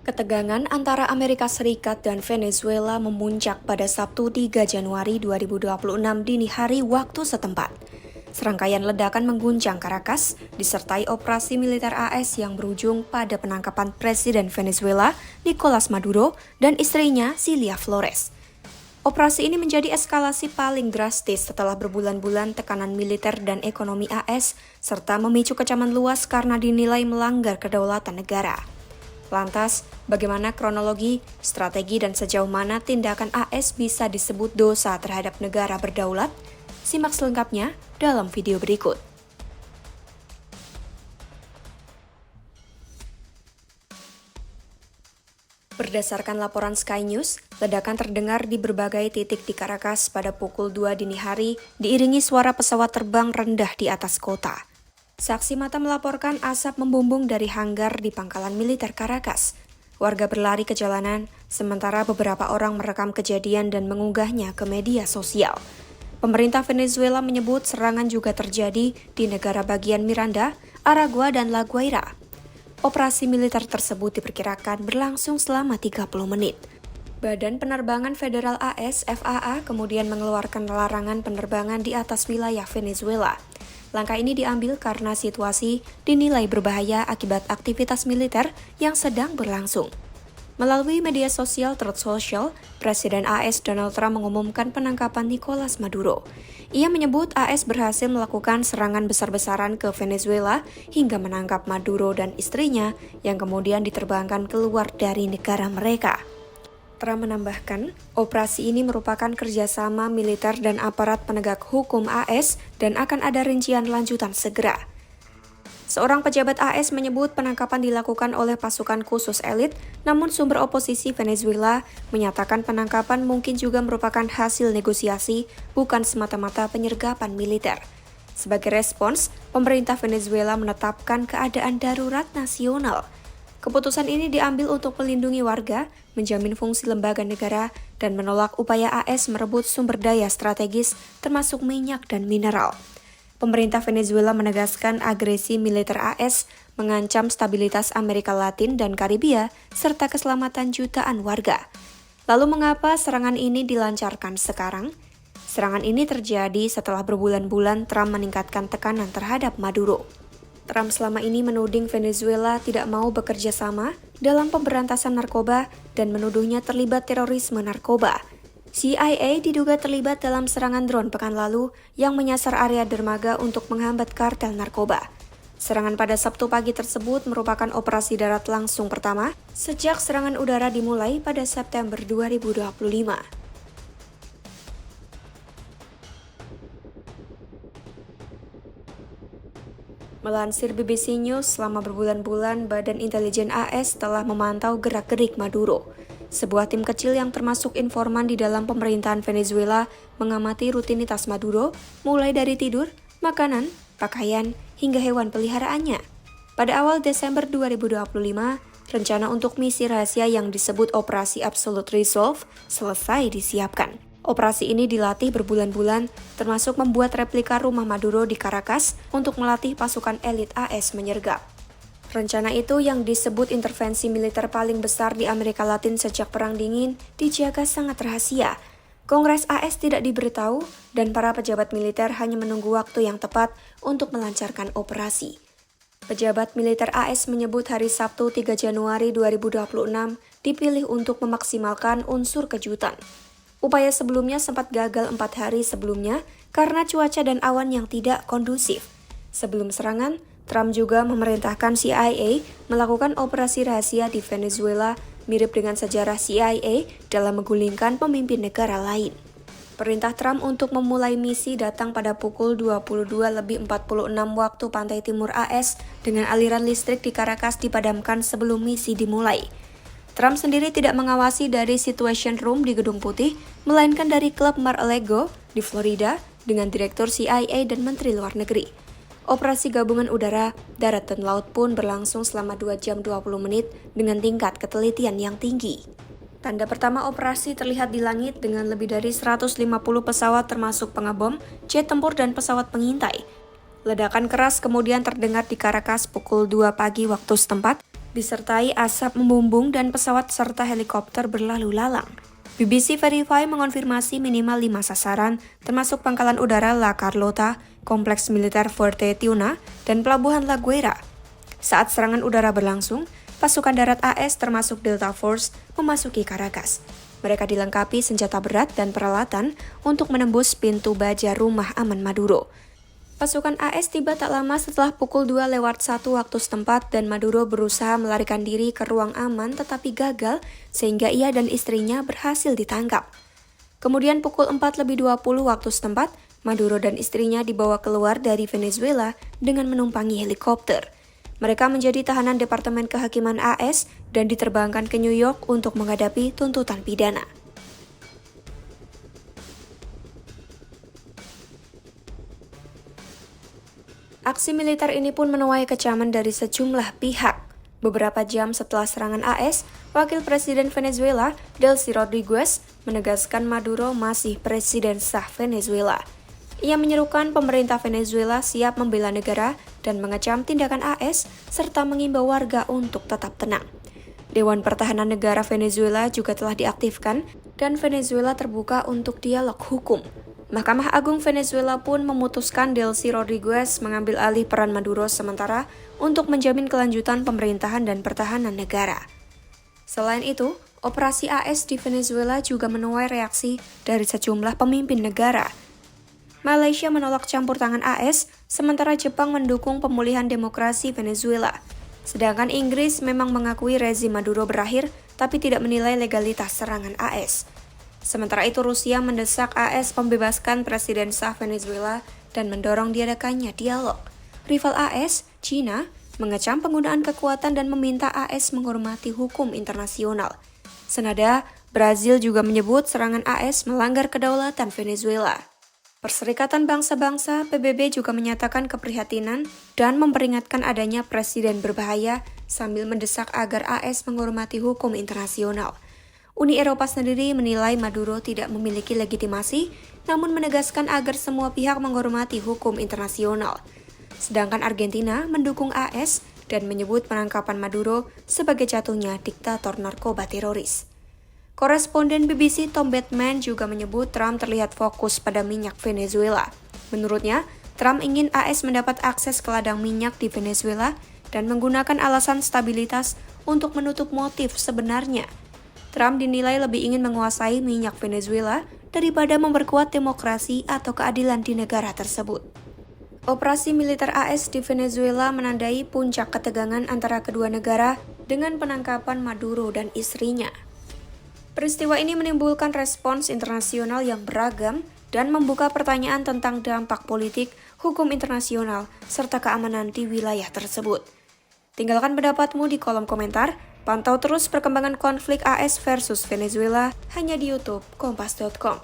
Ketegangan antara Amerika Serikat dan Venezuela memuncak pada Sabtu 3 Januari 2026 dini hari waktu setempat. Serangkaian ledakan mengguncang Caracas, disertai operasi militer AS yang berujung pada penangkapan Presiden Venezuela, Nicolas Maduro, dan istrinya, Cilia Flores. Operasi ini menjadi eskalasi paling drastis setelah berbulan-bulan tekanan militer dan ekonomi AS, serta memicu kecaman luas karena dinilai melanggar kedaulatan negara. Lantas, bagaimana kronologi, strategi, dan sejauh mana tindakan AS bisa disebut dosa terhadap negara berdaulat? Simak selengkapnya dalam video berikut. Berdasarkan laporan Sky News, ledakan terdengar di berbagai titik di Caracas pada pukul 2 dini hari, diiringi suara pesawat terbang rendah di atas kota. Saksi mata melaporkan asap membumbung dari hanggar di pangkalan militer Caracas. Warga berlari ke jalanan, sementara beberapa orang merekam kejadian dan mengunggahnya ke media sosial. Pemerintah Venezuela menyebut serangan juga terjadi di negara bagian Miranda, Aragua, dan La Guaira. Operasi militer tersebut diperkirakan berlangsung selama 30 menit. Badan Penerbangan Federal AS (FAA) kemudian mengeluarkan larangan penerbangan di atas wilayah Venezuela. Langkah ini diambil karena situasi dinilai berbahaya akibat aktivitas militer yang sedang berlangsung. Melalui media sosial Truth Social, Presiden AS Donald Trump mengumumkan penangkapan Nicolas Maduro. Ia menyebut AS berhasil melakukan serangan besar-besaran ke Venezuela hingga menangkap Maduro dan istrinya yang kemudian diterbangkan keluar dari negara mereka. Trump menambahkan, operasi ini merupakan kerjasama militer dan aparat penegak hukum AS dan akan ada rincian lanjutan segera. Seorang pejabat AS menyebut penangkapan dilakukan oleh pasukan khusus elit, namun sumber oposisi Venezuela menyatakan penangkapan mungkin juga merupakan hasil negosiasi, bukan semata-mata penyergapan militer. Sebagai respons, pemerintah Venezuela menetapkan keadaan darurat nasional. Keputusan ini diambil untuk melindungi warga, menjamin fungsi lembaga negara, dan menolak upaya AS merebut sumber daya strategis termasuk minyak dan mineral. Pemerintah Venezuela menegaskan agresi militer AS mengancam stabilitas Amerika Latin dan Karibia serta keselamatan jutaan warga. Lalu mengapa serangan ini dilancarkan sekarang? Serangan ini terjadi setelah berbulan-bulan Trump meningkatkan tekanan terhadap Maduro. Trump selama ini menuding Venezuela tidak mau bekerja sama dalam pemberantasan narkoba dan menuduhnya terlibat terorisme narkoba. CIA diduga terlibat dalam serangan drone pekan lalu yang menyasar area dermaga untuk menghambat kartel narkoba. Serangan pada Sabtu pagi tersebut merupakan operasi darat langsung pertama sejak serangan udara dimulai pada September 2025. Melansir BBC News, selama berbulan-bulan, Badan Intelijen AS telah memantau gerak-gerik Maduro. Sebuah tim kecil yang termasuk informan di dalam pemerintahan Venezuela mengamati rutinitas Maduro, mulai dari tidur, makanan, pakaian, hingga hewan peliharaannya. Pada awal Desember 2025, rencana untuk misi rahasia yang disebut Operasi Absolute Resolve selesai disiapkan. Operasi ini dilatih berbulan-bulan, termasuk membuat replika rumah Maduro di Caracas untuk melatih pasukan elit AS menyergap. Rencana itu yang disebut intervensi militer paling besar di Amerika Latin sejak Perang Dingin dijaga sangat rahasia. Kongres AS tidak diberitahu dan para pejabat militer hanya menunggu waktu yang tepat untuk melancarkan operasi. Pejabat militer AS menyebut hari Sabtu 3 Januari 2026 dipilih untuk memaksimalkan unsur kejutan. Upaya sebelumnya sempat gagal 4 hari sebelumnya karena cuaca dan awan yang tidak kondusif. Sebelum serangan, Trump juga memerintahkan CIA melakukan operasi rahasia di Venezuela mirip dengan sejarah CIA dalam menggulingkan pemimpin negara lain. Perintah Trump untuk memulai misi datang pada pukul 22:46 waktu pantai timur AS dengan aliran listrik di Caracas dipadamkan sebelum misi dimulai. Trump sendiri tidak mengawasi dari Situation Room di Gedung Putih, melainkan dari Klub Mar-a-Lago di Florida dengan Direktur CIA dan Menteri Luar Negeri. Operasi gabungan udara, darat, dan laut pun berlangsung selama 2 jam 20 menit dengan tingkat ketelitian yang tinggi. Tanda pertama operasi terlihat di langit dengan lebih dari 150 pesawat termasuk pengebom, jet tempur, dan pesawat pengintai. Ledakan keras kemudian terdengar di Caracas pukul 2 pagi waktu setempat, disertai asap membumbung dan pesawat serta helikopter berlalu lalang. BBC Verify mengonfirmasi minimal 5 sasaran, termasuk pangkalan udara La Carlota, kompleks militer Forte Tiuna, dan pelabuhan La Guaira. Saat serangan udara berlangsung, pasukan darat AS termasuk Delta Force memasuki Caracas. Mereka dilengkapi senjata berat dan peralatan untuk menembus pintu baja rumah aman Maduro. Pasukan AS tiba tak lama setelah pukul 2:01 waktu setempat dan Maduro berusaha melarikan diri ke ruang aman tetapi gagal sehingga ia dan istrinya berhasil ditangkap. Kemudian pukul 4:20 waktu setempat, Maduro dan istrinya dibawa keluar dari Venezuela dengan menumpangi helikopter. Mereka menjadi tahanan Departemen Kehakiman AS dan diterbangkan ke New York untuk menghadapi tuntutan pidana. Aksi militer ini pun menuai kecaman dari sejumlah pihak. Beberapa jam setelah serangan AS, Wakil Presiden Venezuela, Delcy Rodriguez, menegaskan Maduro masih presiden sah Venezuela. Ia menyerukan pemerintah Venezuela siap membela negara dan mengecam tindakan AS, serta mengimbau warga untuk tetap tenang. Dewan Pertahanan Negara Venezuela juga telah diaktifkan dan Venezuela terbuka untuk dialog hukum. Mahkamah Agung Venezuela pun memutuskan Delcy Rodriguez mengambil alih peran Maduro sementara untuk menjamin kelanjutan pemerintahan dan pertahanan negara. Selain itu, operasi AS di Venezuela juga menuai reaksi dari sejumlah pemimpin negara. Malaysia menolak campur tangan AS, sementara Jepang mendukung pemulihan demokrasi Venezuela. Sedangkan Inggris memang mengakui rezim Maduro berakhir, tapi tidak menilai legalitas serangan AS. Sementara itu Rusia mendesak AS membebaskan Presiden sah Venezuela dan mendorong diadakannya dialog. Rival AS, China, mengecam penggunaan kekuatan dan meminta AS menghormati hukum internasional. Senada, Brazil juga menyebut serangan AS melanggar kedaulatan Venezuela. Perserikatan Bangsa-Bangsa (PBB) juga menyatakan keprihatinan dan memperingatkan adanya presiden berbahaya sambil mendesak agar AS menghormati hukum internasional. Uni Eropa sendiri menilai Maduro tidak memiliki legitimasi, namun menegaskan agar semua pihak menghormati hukum internasional. Sedangkan Argentina mendukung AS dan menyebut penangkapan Maduro sebagai jatuhnya diktator narkoba teroris. Koresponden BBC Tom Batman juga menyebut Trump terlihat fokus pada minyak Venezuela. Menurutnya, Trump ingin AS mendapat akses ke ladang minyak di Venezuela dan menggunakan alasan stabilitas untuk menutup motif sebenarnya. Trump dinilai lebih ingin menguasai minyak Venezuela daripada memperkuat demokrasi atau keadilan di negara tersebut. Operasi militer AS di Venezuela menandai puncak ketegangan antara kedua negara dengan penangkapan Maduro dan istrinya. Peristiwa ini menimbulkan respons internasional yang beragam dan membuka pertanyaan tentang dampak politik, hukum internasional, serta keamanan di wilayah tersebut. Tinggalkan pendapatmu di kolom komentar. Pantau terus perkembangan konflik AS versus Venezuela hanya di YouTube Kompas.com.